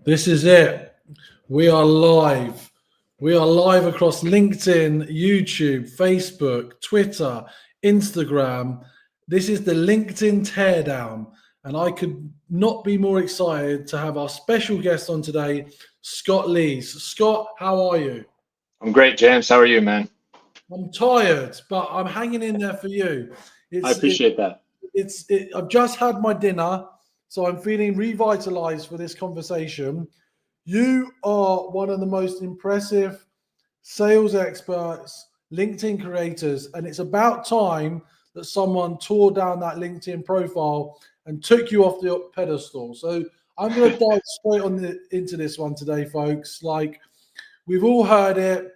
This is it. We are live. We are live across LinkedIn, YouTube, Facebook, Twitter, Instagram. This is the LinkedIn Teardown. And I could not be more excited to have our special guest on today, Scott Leese. Scott, how are you? I'm great, James. How are you, man? I'm tired, but I'm hanging in there for you. I It's it, appreciate that. I've just had my dinner, so I'm feeling revitalized for this conversation. You are one of the most impressive sales experts, LinkedIn creators, and it's about time that someone tore down that LinkedIn profile and took you off the pedestal. So I'm going to dive straight into this one today, folks. Like we've all heard it.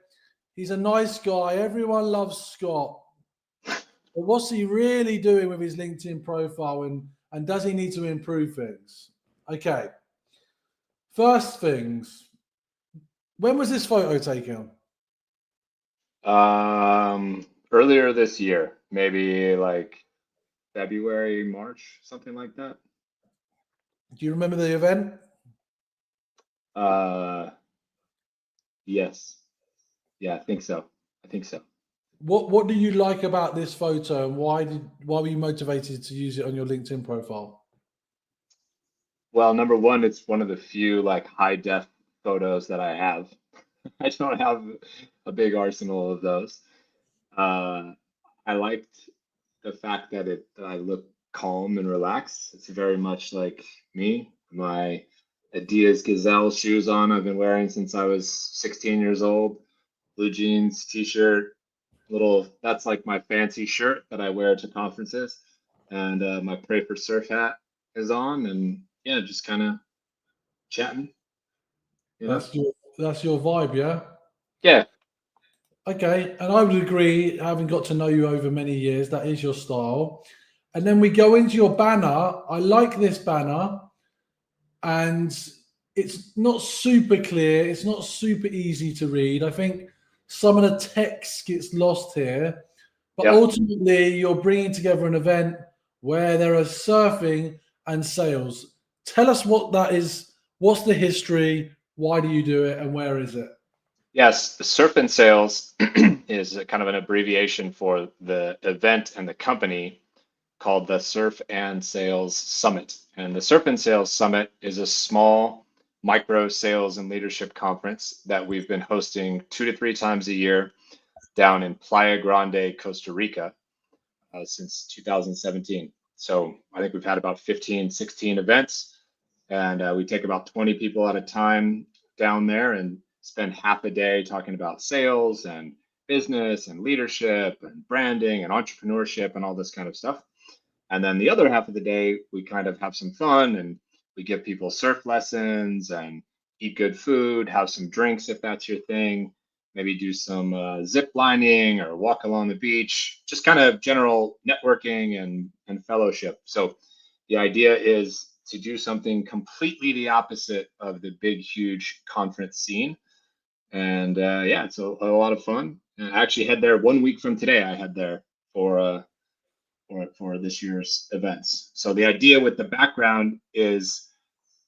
He's a nice guy. Everyone loves Scott. But what's he really doing with his LinkedIn profile and does he need to improve things? Okay. First things, when was this photo taken? Earlier this year, maybe like February, March, something like that. Do you remember the event? Uh, yes. Yeah, I think so. I think so. What do you like about this photo and why were you motivated to use it on your LinkedIn profile? Well, number one, it's one of the few like high def photos that I have. I don't have a big arsenal of those. Uh, I liked the fact that that I look calm and relaxed. It's very much like me. My Adidas Gazelle shoes on, I've been wearing since I was 16 years old. Blue jeans, t-shirt, little, that's like my fancy shirt that I wear to conferences. And my Pray for Surf hat is on. And yeah, just kind of chatting, you know? That's your vibe, yeah? Yeah, Okay, and I would agree, having got to know you over many years, that is your style. And then we go into your banner. I like this banner, and it's not super clear. It's not super easy to read. I think some of the text gets lost here, but yeah. ultimately, you're bringing together an event where there are surfing and sales. Tell us what that is. What's the history? Why do you do it? And where is it? Yes, the Surf and Sales is a kind of an abbreviation for the event and the company called the Surf and Sales Summit. And the Surf and Sales Summit is a small micro sales and leadership conference that we've been hosting 2 to 3 times a year down in Playa Grande, Costa Rica, since 2017. So I think we've had about 15, 16 events, and we take about 20 people at a time down there and spend half a day talking about sales and business and leadership and branding and entrepreneurship and all this kind of stuff. And then the other half of the day, we kind of have some fun and we give people surf lessons and eat good food, have some drinks if that's your thing, maybe do some zip lining or walk along the beach, just kind of general networking and fellowship. So the idea is to do something completely the opposite of the big, huge conference scene. And yeah, it's a lot of fun. And I actually head there 1 week from today. I head there for for this year's events. So the idea with the background is,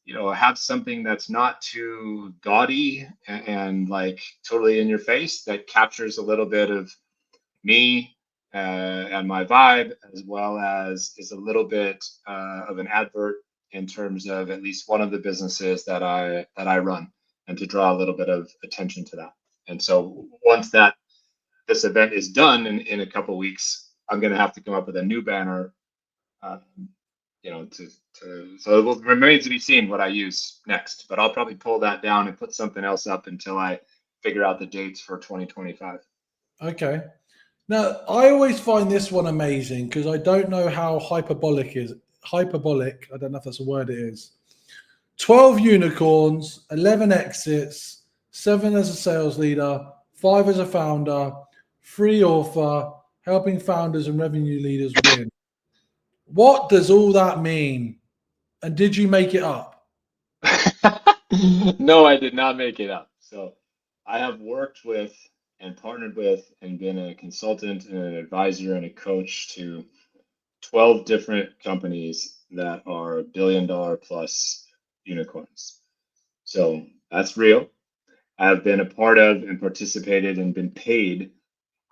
have something that's not too gaudy and like totally in your face that captures a little bit of me and my vibe, as well as is a little bit of an advert in terms of at least one of the businesses that I run, and to draw a little bit of attention to that. And so once that this event is done in a couple weeks, I'm going to have to come up with a new banner, um, so it will remains to be seen what I use next. But I'll probably pull that down and put something else up until I figure out the dates for 2025. Okay. Now, I always find this one amazing because I don't know how hyperbolic is. Hyperbolic, I don't know if that's a word it is. 12 unicorns, 11 exits, 7 as a sales leader, 5 as a founder, 3 author, helping founders and revenue leaders win. What does all that mean? And did you make it up? No, I did not make it up. So I have worked with and partnered with and been a consultant and an advisor and a coach to 12 different companies that are billion dollar plus unicorns. So that's real. I've been a part of and participated and been paid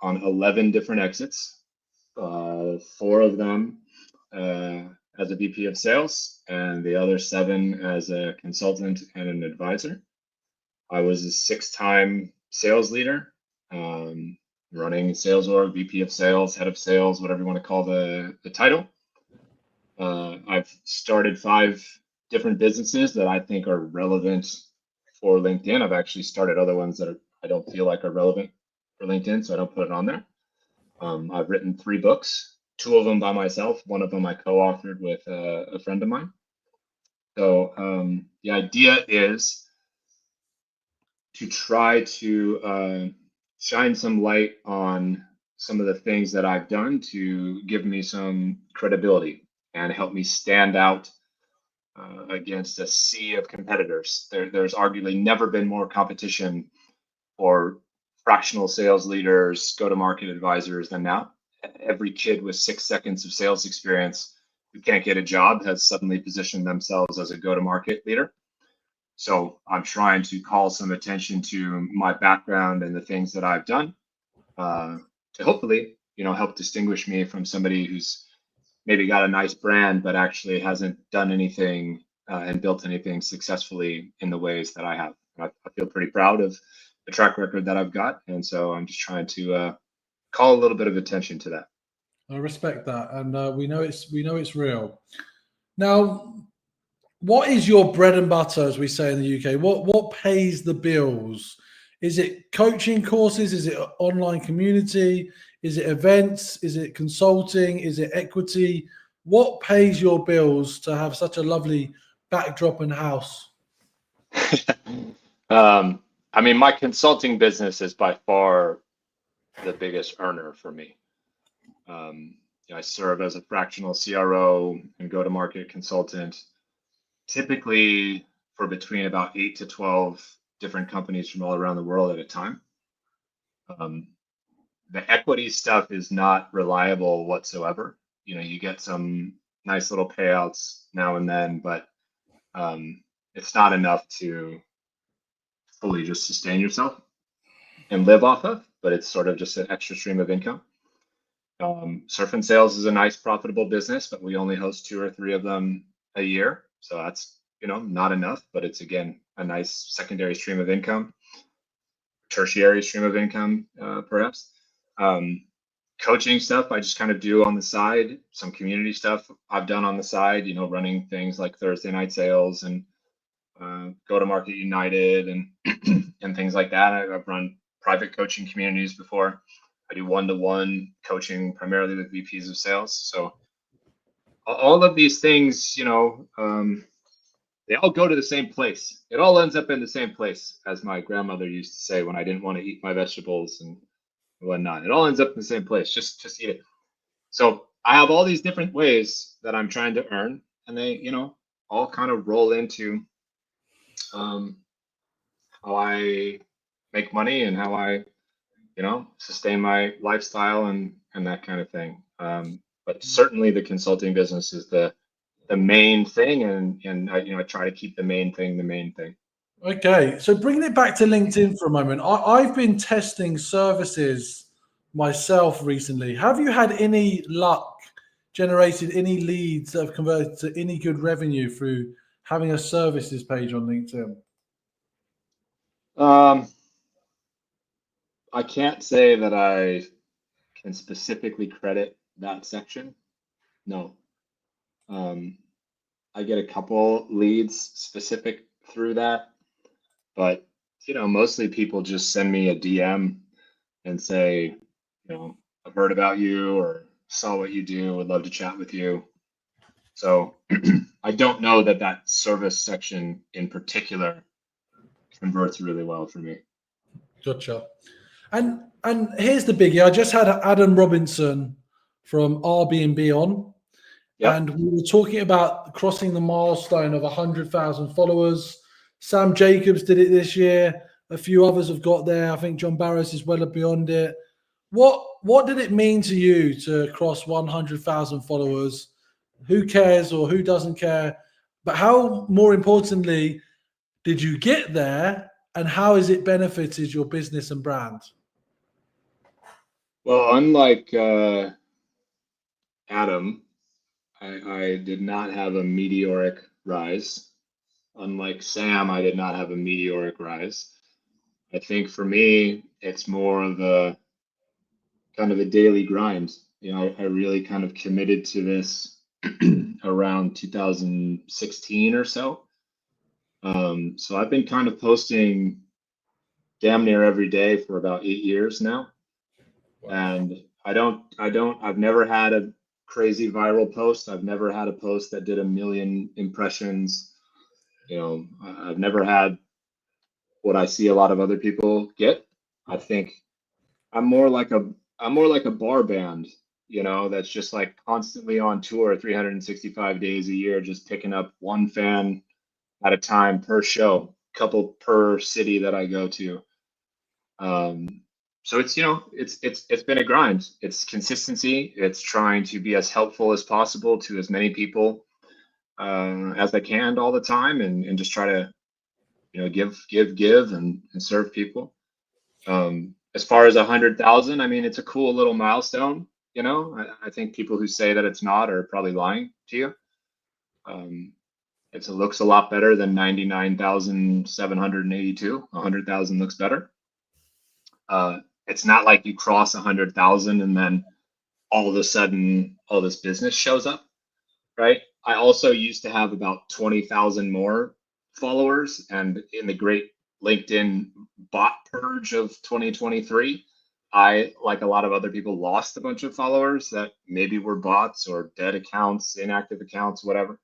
on 11 different exits, four of them as a VP of sales, and the other seven as a consultant and an advisor. I was a 6-time sales leader, running sales org, VP of sales, head of sales, whatever you want to call the title. I've started 5 different businesses that I think are relevant for LinkedIn. I've actually started other ones that I don't feel like are relevant for LinkedIn, so I don't put it on there. I've written 3 books, 2 of them by myself. One of them I co-authored with a friend of mine. So the idea is to try to shine some light on some of the things that I've done to give me some credibility and help me stand out against a sea of competitors. There's arguably never been more competition for fractional sales leaders, go-to-market advisors than now. Every kid with 6 seconds of sales experience who can't get a job has suddenly positioned themselves as a go-to-market leader. So I'm trying to call some attention to my background and the things that I've done to hopefully, help distinguish me from somebody who's maybe got a nice brand, but actually hasn't done anything and built anything successfully in the ways that I have. I feel pretty proud of the track record that I've got. And so I'm just trying to call a little bit of attention to that. I respect that. And we know it's real. Now, what is your bread and butter, as we say in the UK? What pays the bills? Is it coaching courses? Is it online community? Is it events? Is it consulting? Is it equity? What pays your bills to have such a lovely backdrop and house? I mean, my consulting business is by far the biggest earner for me. I serve as a fractional CRO and go-to-market consultant, typically for between about 8 to 12 different companies from all around the world at a time. The equity stuff is not reliable whatsoever. You get some nice little payouts now and then, but it's not enough to fully just sustain yourself and live off of, but it's sort of just an extra stream of income. Surf and Sales is a nice profitable business, but we only host 2 or 3 of them a year. So that's, not enough, but it's again, a nice secondary stream of income, tertiary stream of income, perhaps. Coaching stuff I just kind of do on the side. Some community stuff I've done on the side, running things like Thursday Night Sales and Go-to-Market United and and things like that. I've run private coaching communities before. I do one-to-one coaching primarily with VPs of sales. So all of these things, they all go to the same place. It all ends up in the same place, as my grandmother used to say when I didn't want to eat my vegetables and whatnot. It all ends up in the same place. Just eat it. So I have all these different ways that I'm trying to earn, and they, all kind of roll into how I make money and how I, sustain my lifestyle and that kind of thing. But certainly the consulting business is the main thing, and I try to keep the main thing the main thing. Okay, so bringing it back to LinkedIn for a moment, I've been testing services myself recently. Have you had any luck generated any leads that have converted to any good revenue through having a services page on LinkedIn? I can't say that I can specifically credit that section. No. I get a couple leads specific through that, but mostly people just send me a DM and say, I've heard about you or saw what you do, would love to chat with you. So I don't know that service section in particular converts really well for me. Gotcha. And here's the biggie. I just had Adam Robinson from Airbnb on. Yep. And we were talking about crossing the milestone of 100,000 followers. Sam Jacobs did it this year. A few others have got there. I think John Barros is well beyond it. What did it mean to you to cross 100,000 followers? Who cares or who doesn't care? But how, more importantly, did you get there, and how has it benefited your business and brand? Well, unlike Adam, I did not have a meteoric rise. Unlike Sam, I did not have a meteoric rise. I think for me, it's more of a kind of a daily grind. I really kind of committed to this around 2016 or so. So I've been kind of posting damn near every day for about 8 years now. And I've never had a crazy viral post. I've never had a post that did 1 million impressions. I've never had what I see a lot of other people get. I think I'm more like a I'm more like a bar band, that's just like constantly on tour 365 days a year, just picking up one fan at a time per show, couple per city that I go to. So it's been a grind. It's consistency. It's trying to be as helpful as possible to as many people as I can all the time, and just try to give and serve people. As far as 100,000, I mean, it's a cool little milestone. I think people who say that it's not are probably lying to you. It looks a lot better than 99,782. 100,000 looks better. It's not like you cross 100,000 and then all of a sudden all this business shows up, right? I also used to have about 20,000 more followers, and in the great LinkedIn bot purge of 2023, I, like a lot of other people, lost a bunch of followers that maybe were bots or dead accounts, inactive accounts, whatever.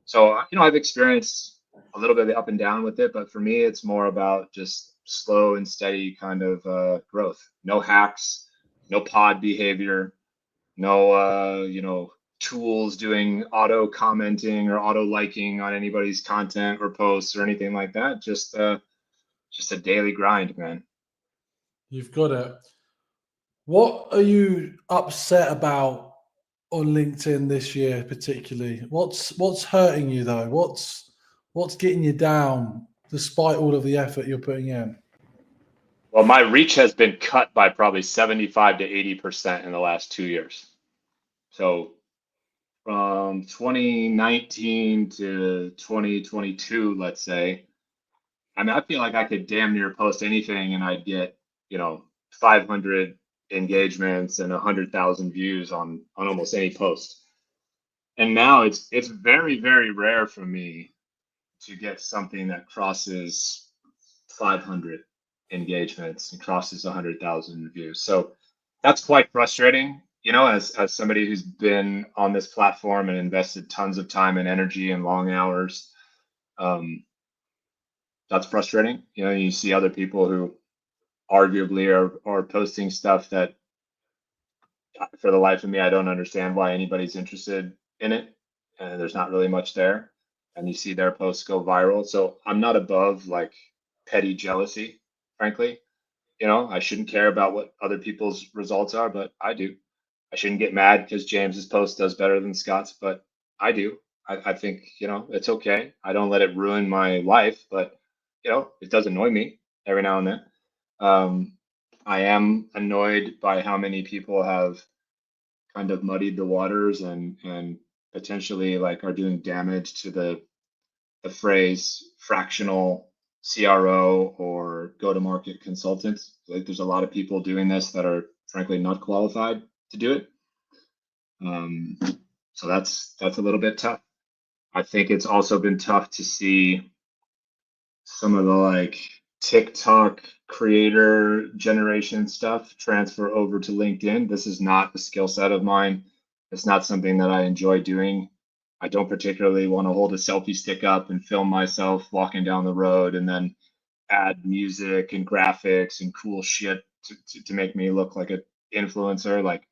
So, I've experienced a little bit of the up and down with it, but for me, it's more about just slow and steady kind of growth. No hacks, no pod behavior, no, tools doing auto commenting or auto liking on anybody's content or posts or anything like that. Just a daily grind, man. You've got it. What are you upset about on LinkedIn this year, particularly? What's hurting you though? What's getting you down despite all of the effort you're putting in? Well, my reach has been cut by probably 75 to 80% in the last 2 years. So from 2019 to 2022, let's say, I mean, I feel like I could damn near post anything and I'd get, 500 engagements and 100,000 views on almost any post. And now it's very, very rare for me to get something that crosses 500 engagements and crosses 100,000 views. So that's quite frustrating, as somebody who's been on this platform and invested tons of time and energy and long hours. That's frustrating. You see other people who arguably are posting stuff that, for the life of me, I don't understand why anybody's interested in it. And there's not really much there. And you see their posts go viral. So I'm not above like petty jealousy, frankly. I shouldn't care about what other people's results are, but I do. I shouldn't get mad because James's post does better than Scott's, but I do. I think, it's okay. I don't let it ruin my life, but, it does annoy me every now and then. I am annoyed by how many people have kind of muddied the waters and potentially like are doing damage to the phrase fractional CRO or go-to-market consultant. Like there's a lot of people doing this that are frankly not qualified to do it. So that's a little bit tough. I think it's also been tough to see some of the like TikTok creator generation stuff transfer over to LinkedIn. This is not a skill set of mine. It's not something that I enjoy doing. I don't particularly want to hold a selfie stick up and film myself walking down the road and then add music and graphics and cool shit to make me look like an influencer. Like,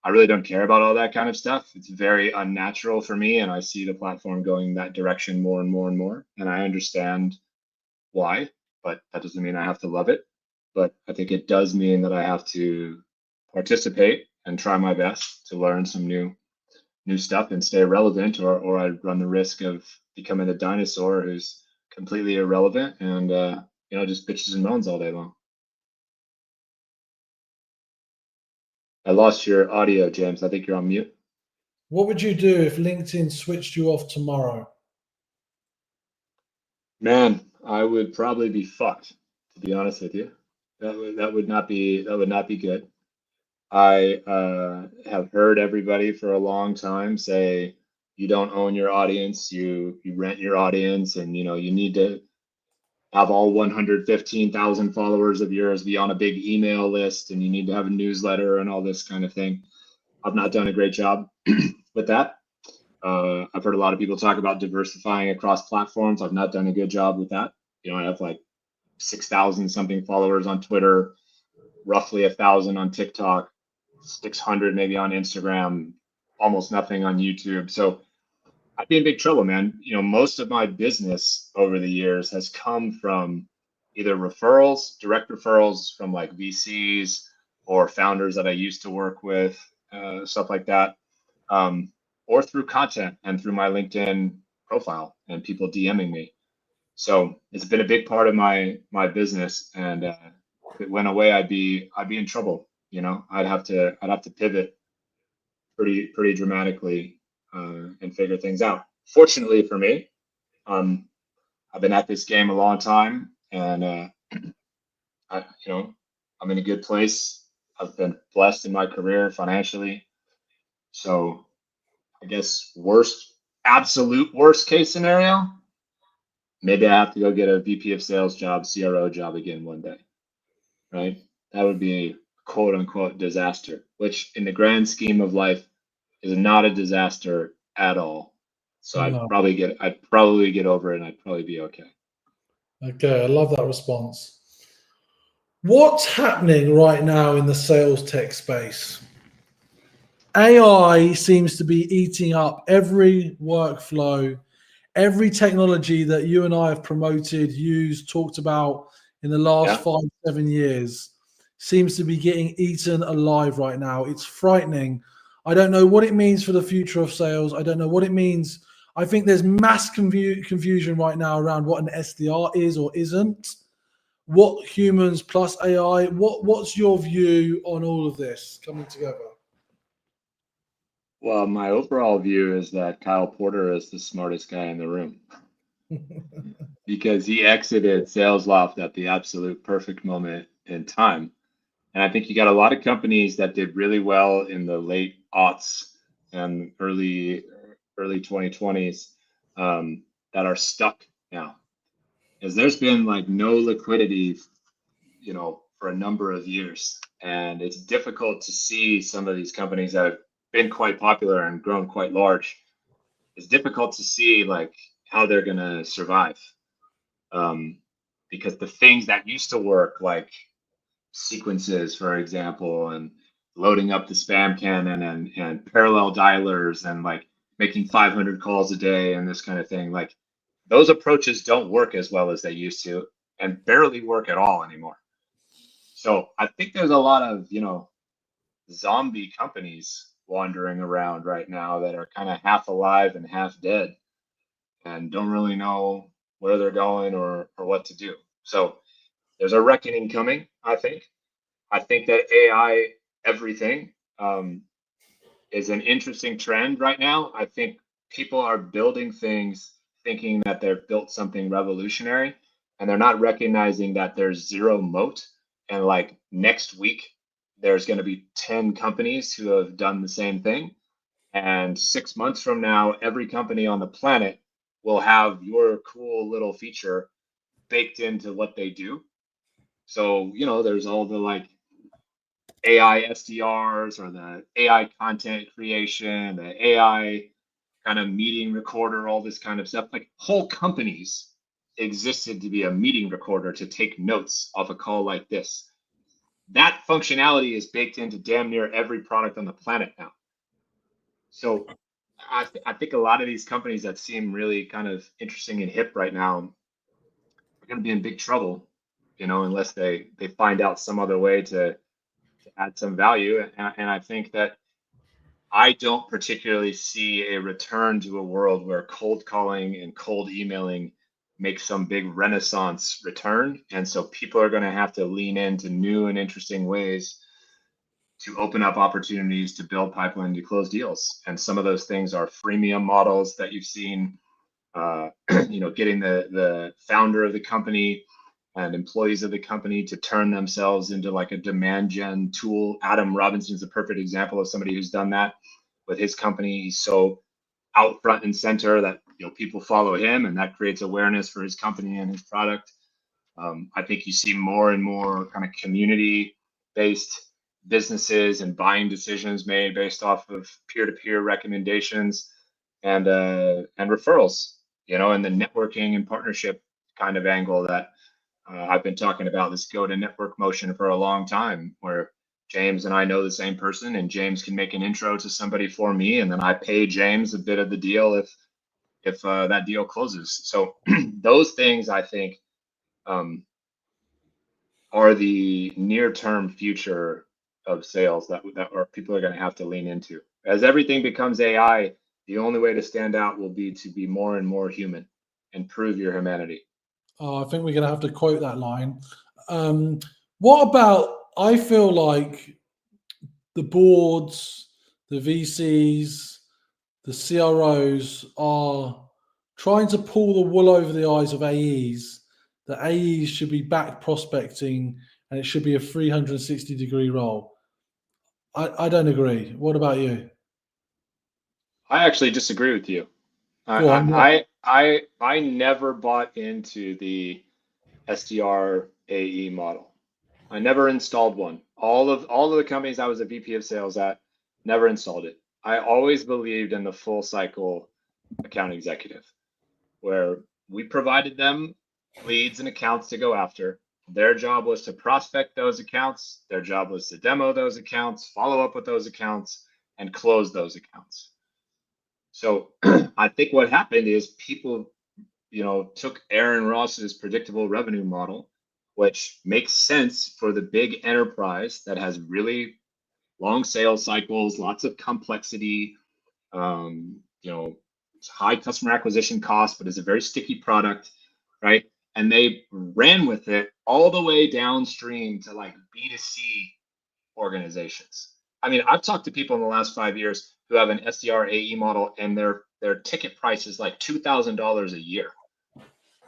I really don't care about all that kind of stuff. It's very unnatural for me, and I see the platform going that direction more and more and more. And I understand why, but that doesn't mean I have to love it. But I think it does mean that I have to participate and try my best to learn some new stuff and stay relevant, or I run the risk of becoming a dinosaur who's completely irrelevant and just bitches and moans all day long. I lost your audio, James. I think you're on mute. What would you do if LinkedIn switched you off tomorrow? Man, I would probably be fucked, to be honest with you. That would not be good. I have heard everybody for a long time say you don't own your audience, you rent your audience, and you need to have all 115,000 followers of yours be on a big email list, and you need to have a newsletter and all this kind of thing. I've not done a great job with that. I've heard a lot of people talk about diversifying across platforms. I've not done a good job with that. I have like 6,000 something followers on Twitter, roughly 1,000 on TikTok, 600 maybe on Instagram, almost nothing on YouTube. So I'd be in big trouble, man. Most of my business over the years has come from either referrals, direct referrals from like VCs or founders that I used to work with, stuff like that, or through content and through my LinkedIn profile and people DMing me. So it's been a big part of my business, and if it went away, I'd be in trouble. I'd have to pivot pretty dramatically and figure things out. Fortunately for me, I've been at this game a long time, and I'm in a good place. I've been blessed in my career financially, so I guess absolute worst case scenario, maybe I have to go get a VP of sales job, CRO job again one day, right? That would be a quote unquote disaster, which in the grand scheme of life is not a disaster at all. So No. I'd probably get over it, and I'd probably be okay. Okay, I love that response. What's happening right now in the sales tech space? AI seems to be eating up every workflow, every technology that you and I have promoted, used, talked about in the last Yeah. 5-7 years seems to be getting eaten alive right now. It's frightening. I don't know what it means for the future of sales. I don't know what it means. I think there's mass confusion right now around what an SDR is or isn't. What humans plus AI? What's your view on all of this coming together? Well, my overall view is that Kyle Porter is the smartest guy in the room because he exited Sales Loft at the absolute perfect moment in time. And I think you got a lot of companies that did really well in the late aughts and early 2020s that are stuck now, because there's been like no liquidity, for a number of years, and it's difficult to see some of these companies that have been quite popular and grown quite large. It's difficult to see like how they're gonna survive, because the things that used to work, like sequences, for example, and loading up the spam cannon and parallel dialers and like making 500 calls a day and this kind of thing, like those approaches don't work as well as they used to and barely work at all anymore. So I think there's a lot of, zombie companies wandering around right now that are kind of half alive and half dead and don't really know where they're going or what to do. So there's a reckoning coming, I think. I think that AI everything is an interesting trend right now. I think people are building things thinking that they've built something revolutionary, and they're not recognizing that there's zero moat. And like next week, there's going to be 10 companies who have done the same thing. And 6 months from now, every company on the planet will have your cool little feature baked into what they do. So, there's all the like AI SDRs or the AI content creation, the AI kind of meeting recorder, all this kind of stuff. Like whole companies existed to be a meeting recorder to take notes off a call like this. That functionality is baked into damn near every product on the planet now. So I think a lot of these companies that seem really kind of interesting and hip right now are going to be in big trouble, unless they find out some other way to add some value. And I think that I don't particularly see a return to a world where cold calling and cold emailing make some big renaissance return. And so people are going to have to lean into new and interesting ways to open up opportunities to build pipeline to close deals. And some of those things are freemium models that you've seen, getting the founder of the company and employees of the company to turn themselves into like a demand gen tool. Adam Robinson's a perfect example of somebody who's done that with his company. He's so out front and center that people follow him, and that creates awareness for his company and his product. I think you see more and more kind of community-based businesses and buying decisions made based off of peer-to-peer recommendations and referrals, and the networking and partnership kind of angle that I've been talking about, this go to network motion for a long time, where James and I know the same person, and James can make an intro to somebody for me, and then I pay James a bit of the deal if that deal closes. So those things, I think, are the near-term future of sales that people are going to have to lean into. As everything becomes AI, the only way to stand out will be to be more and more human and prove your humanity. I think we're going to have to quote that line. What about, I feel like the boards, the VCs, the CROs are trying to pull the wool over the eyes of AEs, that AEs should be back prospecting and it should be a 360-degree role. I don't agree. What about you? I actually disagree with you. Go on. Yeah. I never bought into the SDR AE model. I never installed one. All of the companies I was a VP of sales at, never installed it. I always believed in the full cycle account executive, where we provided them leads and accounts to go after. Their job was to prospect those accounts. Their job was to demo those accounts, follow up with those accounts, and close those accounts. So I think what happened is people, took Aaron Ross's predictable revenue model, which makes sense for the big enterprise that has really long sales cycles, lots of complexity, high customer acquisition cost, but is a very sticky product, right? And they ran with it all the way downstream to like B2C organizations. I mean, I've talked to people in the last 5 years who have an SDR AE model, and their ticket price is like $2,000 a year.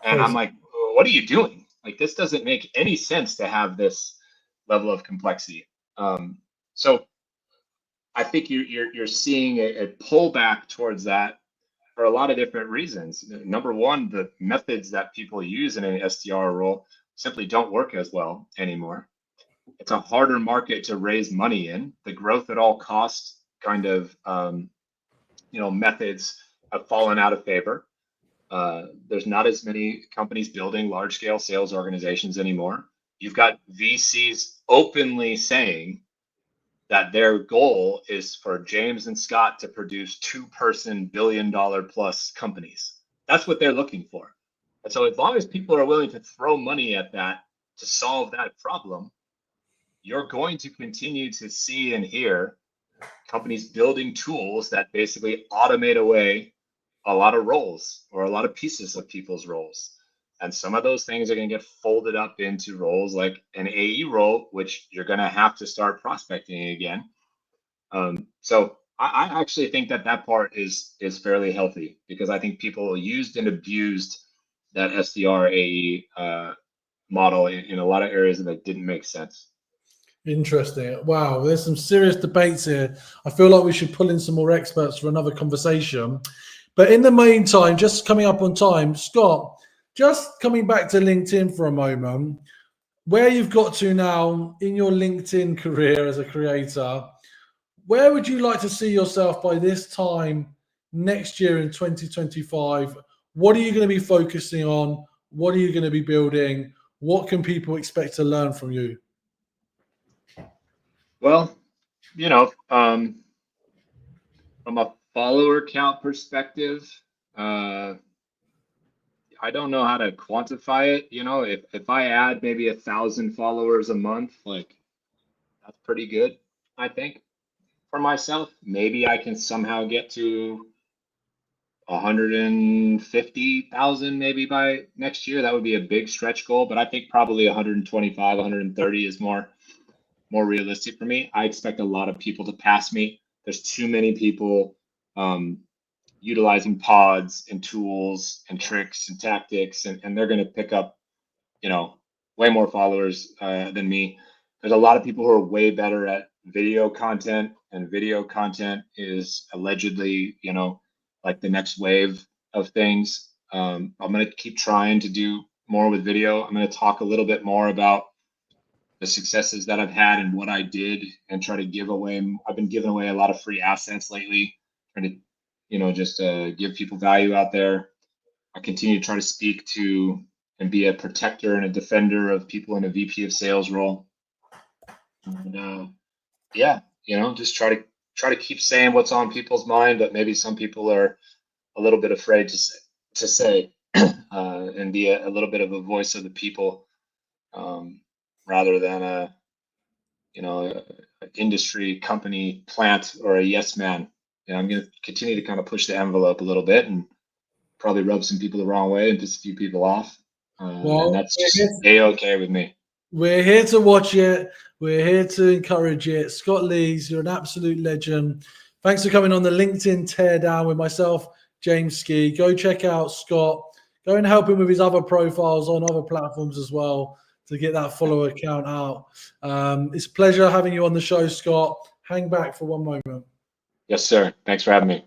And I'm like, what are you doing? Like, this doesn't make any sense to have this level of complexity. So I think you're seeing a pullback towards that for a lot of different reasons. Number one, the methods that people use in an SDR role simply don't work as well anymore. It's a harder market to raise money in. The growth at all costs kind of methods have fallen out of favor. There's not as many companies building large scale sales organizations anymore. You've got VCs openly saying that their goal is for James and Scott to produce 2-person billion-dollar-plus companies. That's what they're looking for. And so as long as people are willing to throw money at that to solve that problem, you're going to continue to see and hear companies building tools that basically automate away a lot of roles or a lot of pieces of people's roles. And some of those things are going to get folded up into roles like an AE role, which you're going to have to start prospecting again. So I actually think that part is fairly healthy, because I think people used and abused that SDR AE model in a lot of areas that didn't make sense. Interesting. Wow, there's some serious debates here. I feel like we should pull in some more experts for another conversation. But in the meantime, just coming up on time, Scott, just coming back to LinkedIn for a moment, where you've got to now in your LinkedIn career as a creator, where would you like to see yourself by this time next year in 2025? What are you going to be focusing on? What are you going to be building? What can people expect to learn from you? Well, from a follower count perspective, I don't know how to quantify it. If I add maybe 1,000 followers a month, like, that's pretty good, I think, for myself. Maybe I can somehow get to 150,000 maybe by next year. That would be a big stretch goal, but I think probably 125, 130 is more realistic for me. I expect a lot of people to pass me. There's too many people utilizing pods and tools and tricks and tactics, and they're going to pick up, way more followers than me. There's a lot of people who are way better at video content, and video content is allegedly, like the next wave of things. I'm going to keep trying to do more with video. I'm going to talk a little bit more about the successes that I've had and what I did, and try to give away. I've been giving away a lot of free assets lately, trying to, just give people value out there. I continue to try to speak to and be a protector and a defender of people in a VP of sales role. And yeah, just try to keep saying what's on people's mind, but maybe some people are a little bit afraid to say and be a little bit of a voice of the people, rather than a industry, company, plant, or a yes man. I'm going to continue to kind of push the envelope a little bit and probably rub some people the wrong way and piss a few people off. And that's just A-okay with me. We're here to watch it. We're here to encourage it. Scott Leese, you're an absolute legend. Thanks for coming on the LinkedIn Teardown with myself, James Ski. Go check out Scott. Go and help him with his other profiles on other platforms as well to get that follower count out. It's a pleasure having you on the show, Scott. Hang back for one moment. Yes, sir. Thanks for having me.